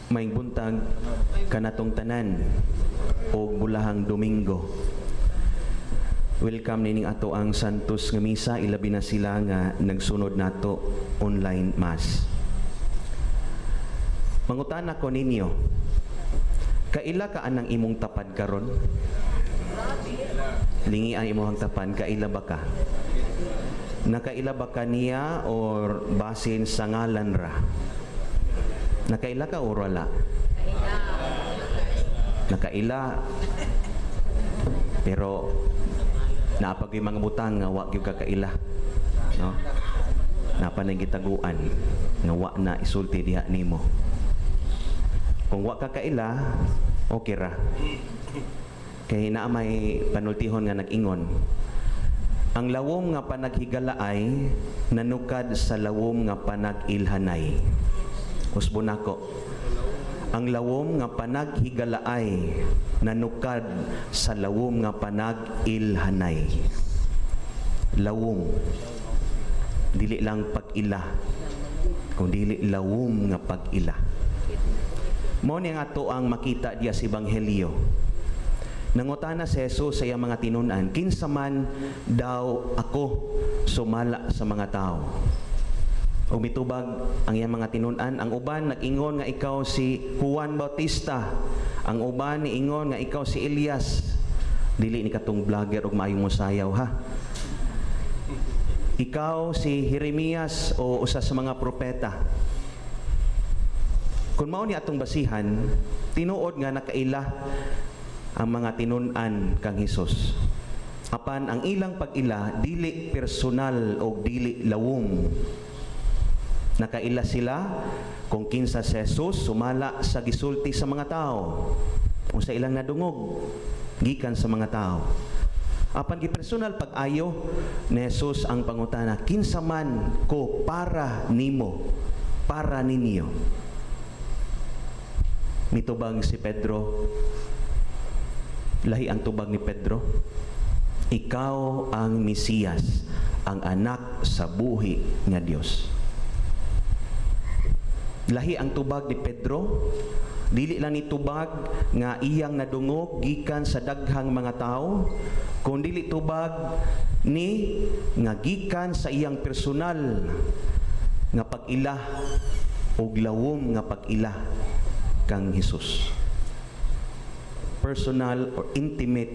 Maing buntag kanatong tanan o bulahang Domingo. Welcome nining ato ang Santos nga Misa, ilabi na sila nga nagsunod nato online mass. Mangutana ko ninyo, kaila ka anang imong tapad karon? Lingi ang imong tapan, kaila ba ka? Nakaila ba ka niya or basin sa ngalan ra? Nakaila ka o wala? Nakaila. Pero napag yung mga butang nga wag yung kakaila. No? Napanay gitaguan nga wag na isulti diha nimo. Kung wag kakaila, okay ra. Kaya na may panultihon nga nag-ingon. Ang lawom nga panaghigalaay nanukad sa lawom nga panagilhanay. Usbon ako. Ang lawom nga panaghigalaay nanukad sa lawom nga panagilhanay. Lawom. Dili lang pag-ila. Kung dili lawom nga pag-ila. Mao ni nga ato ang makita diya sa Ebanghelyo. Nangutana si Jesus sa iyang mga tinun-an, kinsa man daw ako sumala sa mga tao. O mitubag ang iyang mga tinun-an, ang uban nag-ingon nga ikaw si Juan Bautista, ang uban ni ingon nga ikaw si Elias. Dili ni katong vlogger og maayong mosayaw ha. Ikaw si Jeremias o usa sa mga propeta. Kung mao ni atong basihan, tinuod nga nakaila ang mga tinun-an kang Hesus. Apan ang ilang pag-ila dili personal o dili lawom. Nakaila sila kung kinsa si Jesus sumala sa gisulti sa mga tao o sa ilang nadungog gikan sa mga tao. Apan gipersonal pag-ayo ni Jesus ang pangutana, kinsa man ko para nimo, para ninyo. Mitubang si Pedro, lahi ang tubag ni Pedro, ikaw ang Mesiyas, ang anak sa buhi nga Dios. Lahi ang tubag ni Pedro, dili lang ni tubag nga iyang nadungog gikan sa daghang mga tao, kundi dili tubag ni nga gikan sa iyang personal nga pag-ila o lawom nga pag-ila kang Hesus. Personal or intimate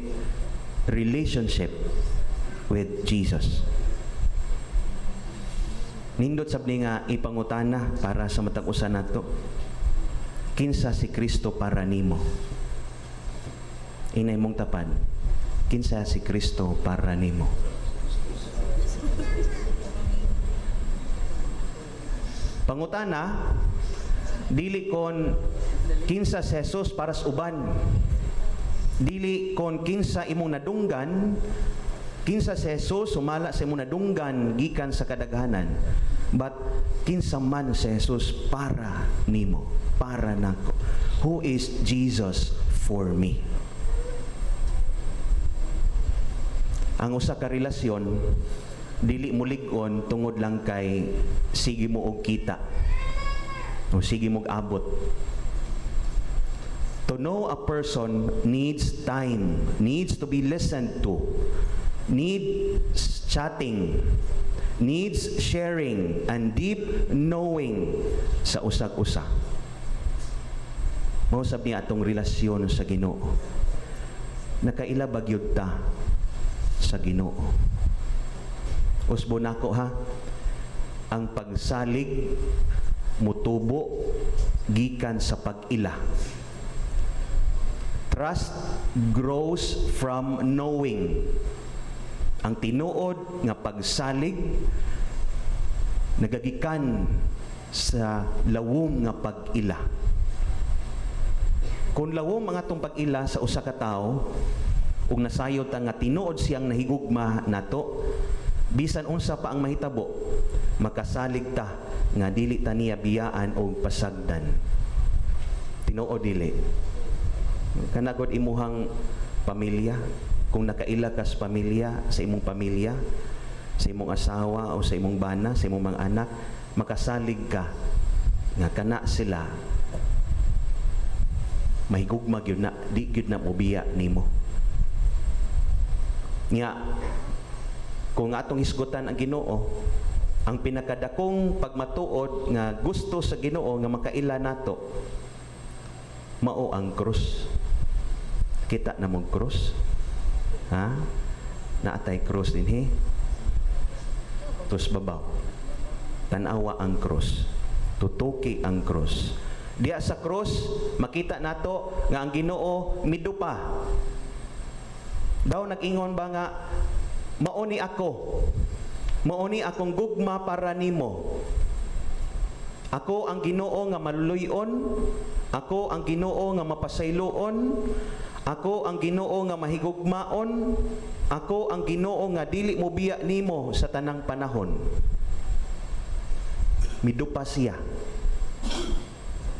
relationship with Jesus. Nindot sabni nga ipangutana para sa matag usa nato. Kinsa si Kristo para nimo? Inay mong tapan. Kinsa si Kristo para nimo? Pangutana, dili kon kinsa si Jesus para sa uban. Dili kon kinsa imong nadunggan, kinsa si Jesus sumala sa imong nadunggan gikan sa kadaghanan, but kinsa man si Jesus para nimo, para nako. Who is Jesus for me? Ang usa ka relasyon dili mo lig-on tungod lang kay sige mo og kita o sige mo og abot. To know a person needs time, needs to be listened to, needs chatting, needs sharing, and deep knowing sa usag-usa. Mausab niya atong relasyon sa Ginoo. Nakaila ba gyud ta sa Ginoo? Usbon nako ha, ang pagsalig mutubo gikan sa pag-ila. Trust grows from knowing. Ang tinuod nga pagsalig nagagikan sa lawom nga pag-ila. Kung lawom ang atong pag-ila sa usa ka tawo ug nasayo ta nga tinuod siyang nahigugma nato, bisan unsa pa ang mahitabo, makasalig ta nga dili ta niya biyaan o pasagdan. Tinuod dili. Kanagod imuhang pamilya, kung nakaila ka sa pamilya, sa imong pamilya, sa imong asawa o sa imong bana, sa imong mga anak, makasalig ka nga kana sila mahigugma gyud na, di gyud na mobiya nimo. Nga kung atong hisgutan ang Ginoo, ang pinakadakong pagmatuod nga gusto sa Ginoo nga makaila nato mao ang krus. Kita na mong krus? Ha? Naatay krus dinhi. Tus babaw. Tanawa ang krus. Tutuki ang krus. Diya sa krus, makita nato nga ang Ginoo midupa. Daw nag-ingon ba nga, mauni ako. Mauni akong gugma para nimo. Ako ang Ginoo nga maluluyon. Ako ang Ginoo nga mapasayloon. Ako ang Ginoo nga mahigugmaon. Ako ang Ginoo nga dili mo biya nimo sa tanang panahon. Midupa siya.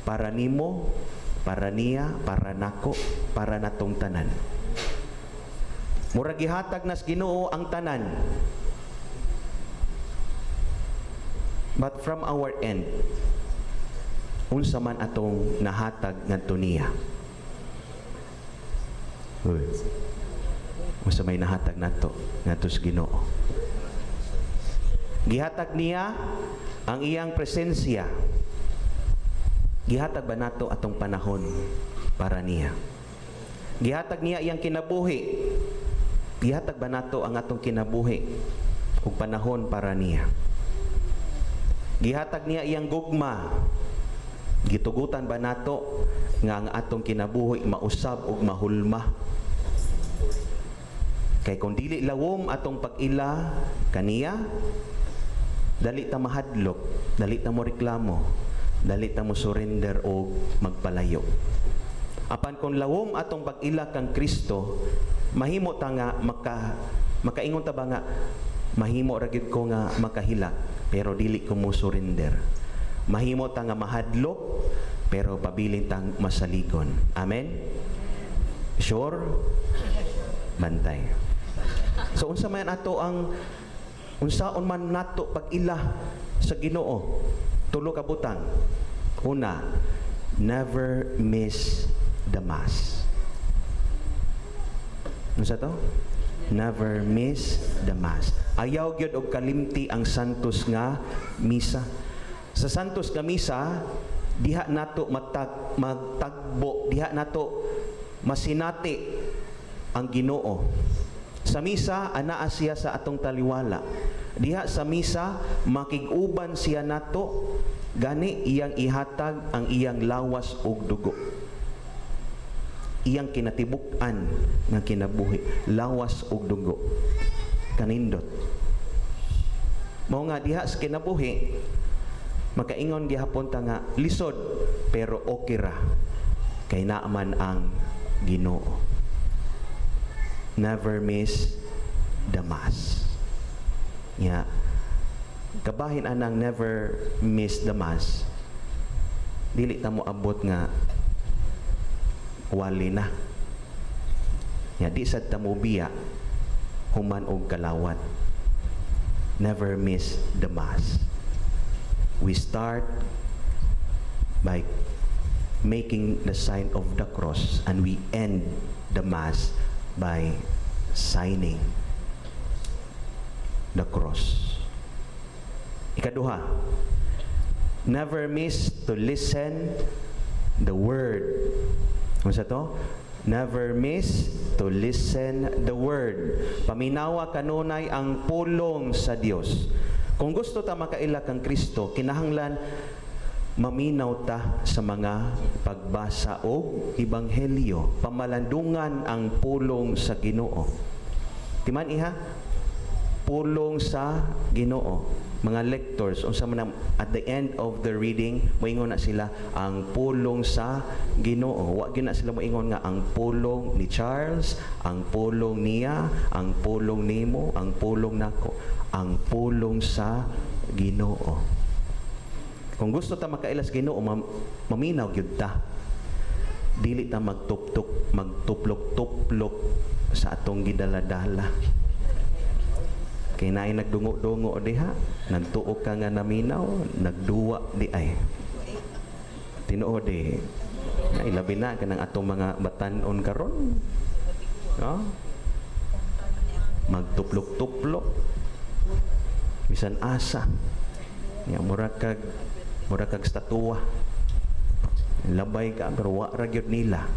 Para nimo, para niya, para nako, para natong tanan. Murag gihatag nas Ginoo ang tanan. But from our end, unsa man atong nahatag ngadto niya. Uy. Unsa may nahatag nato ngadto sa Ginoo. Gihatag niya ang iyang presensya. Gihatag ba nato atong panahon para niya? Gihatag niya iyang kinabuhi. Gihatag ba nato ang atong kinabuhi ug panahon para niya? Gihatag niya iyang gugma. Gitugutan ba nato nga ang atong kinabuhi mausab ug mahulma? Kay kung dili lawom atong pag-ila kaniya, dali ta mahadlok, dali ta mo reklamo, dali ta mo surrender o magpalayo. Apan kung lawom atong pag-ila kang Kristo, mahimo ta nga makaingon ta ba nga mahimo ra gyud ko nga makahilak pero dili ko mo surrender. Mahimo ta nga mahadlok pero pabilin tang masaligon. Amen. Sure? Bantay. So unsa man ato ang unsaon man nato pag-ila sa Ginoo? Tulo ka butang. Una, never miss the mass. Unsa to? Never miss the mass. Ayaw gyud og kalimti ang santos nga misa. Sa santos nga misa, diha nato magtagbo, diha nato masinati ang Ginoo. Sa misa, anaa siya sa atong taliwala. Diha sa misa, makig-uban siya nato, gani iyang ihatag ang iyang lawas ug dugo. Iyang kinatibuk-an nga kinabuhi, lawas ug dugo. Kanindot. Mao nga diha sa kinabuhi, makaingon gihapon ta nga lisod pero okay ra kay naaman ang Ginoo. Never miss the mass. Ya. Kabahin anang never miss the mass. Dili ta mo abot nga wali na. Ya, di sad ta mo biya human og kalawat. Never miss the mass. We start by making the sign of the cross and we end the mass by signing the cross. Ikaduha, never miss to listen the word. Ano sa to? Never miss to listen the word. Paminawa kanunay ang pulong sa Dios. Kung gusto ta makaila kang Kristo, kinahanglan maminaw ta sa mga pagbasa o ebanghelyo, pamalandungan ang pulong sa Ginoo. Timan iha, pulong sa Ginoo. Mga lectors, unsa man at the end of the reading, moingon na sila ang pulong sa Ginoo. Wa gyud na sila moingon nga ang pulong ni Charles, ang pulong niya, ang pulong nimo, ang pulong nako. Ang pulong sa Ginoo. Kung gusto ta makailas Ginoo, maminaw gyud ta. Dili ta magtuplok-tuplok sa atong gidaladala. Kay naay nagdungo-dungo diha, nagtuo ka nga naminaw, nagduwa di ay. Tinuod Nga ilabi na kanang atong mga batan-on karon. No? Magtuplok-tuplok. Bisan asa. Ya murag kag statua. Labay ka pero wa ra gyud nila.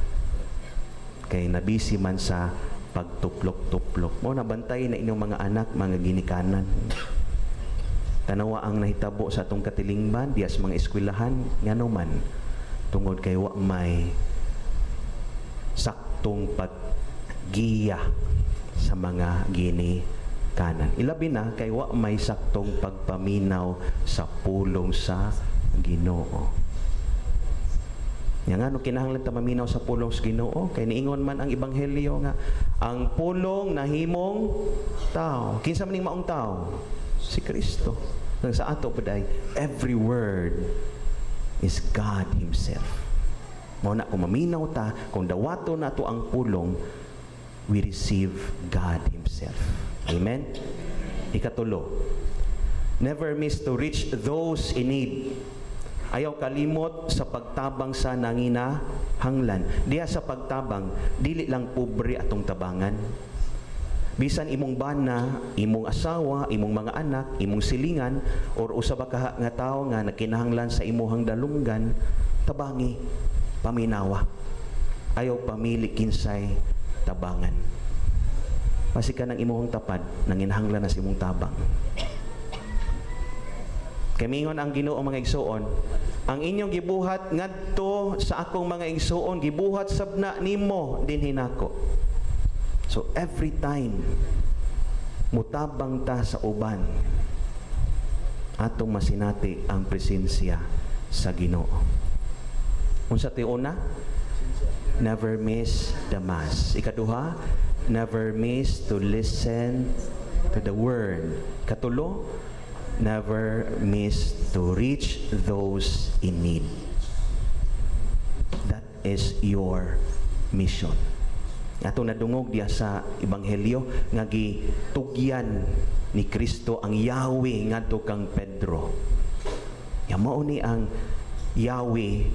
Kay nabisi man sa pagtuplok-tuplok. Mo nabantay na inyong mga anak, mga ginikanan. Tanawa ang nahitabo sa atong katilingban, dias mga eskwelahan, ngano man, tungod kay wa may saktong paggiya sa mga ginikanan. Ilabi na kay wa may saktong pagpaminaw sa pulong sa Ginoo. Yang ano kinahanglan ta maminaw sa pulong sa Ginoo kay niingon man ang ebanghelyo nga ang pulong nahimong tao. Kinsa man ning maong tao? Si Kristo. Nang sa ato paday, every word is God Himself. Mo na kung maminaw ta, kung dawato na to ang pulong, we receive God Himself. Amen? Ikatulo, never miss to reach those in need. Ayaw kalimot sa pagtabang sa nanginahanglan. Diya sa pagtabang, dili lang pobre atong tabangan. Bisan imong bana, imong asawa, imong mga anak, imong silingan, or usab ka nga tao nga nakinahanglan sa imuhang dalunggan, tabangi, paminawa. Ayaw pamili kinsay tabangan. Pasi ka ng imuhang tapad, nanginahanglan na sa imong tabang. Kamingon ang Ginoo mga igsuon, ang inyong gibuhat ngadto sa akong mga igsuon, gibuhat sabna nimo dinhi nako. So every time mutabang ta sa uban, atong masinati ang presensya sa Ginoo. Unsa ti una? Never miss the mass. Ikaduha, never miss to listen to the word. Katulo, never miss to reach those in need. That is your mission. Ato nadungog diya sa ebanghelyo nga gitugyan ni Kristo ang Yahweh ngadto kang Pedro. Ya mao ni ang Yahweh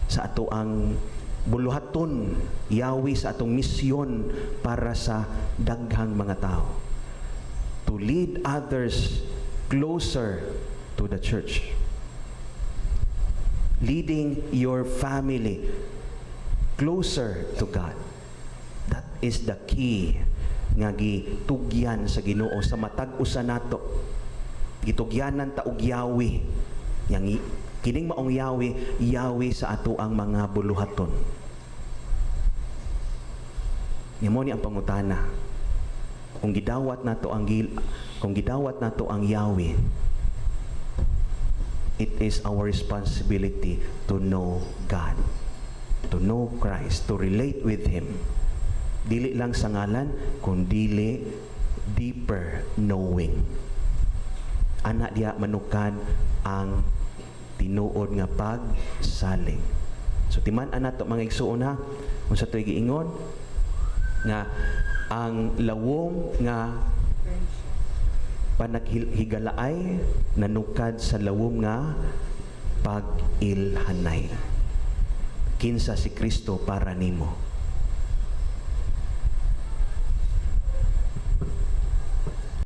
sa ato ang buluhaton, Yahweh sa atong misyon para sa daghang mga tao. To lead others closer to the church. Leading your family closer to God. That is the key nga gitugyan sa Ginoo sa matag usa nato. Gitugyanan ta og Yahweh. Yang kining maong Yahweh, Yahweh sa ato ang mga buluhaton. Mo ni ang pangutana. Kung gidawat nato ang Yahweh, it is our responsibility to know God, to know Christ, to relate with Him. Dili lang sa ngalan, kundi deeper knowing. Ana diya manukad ang tinuod nga pagsalig. So timan-an nato mga igsuon ha, unsa toy giingon nga ang lawom nga panaghigalaay nanukad sa lawom nga pag-ilhanay. Kinsa si Kristo para nimo.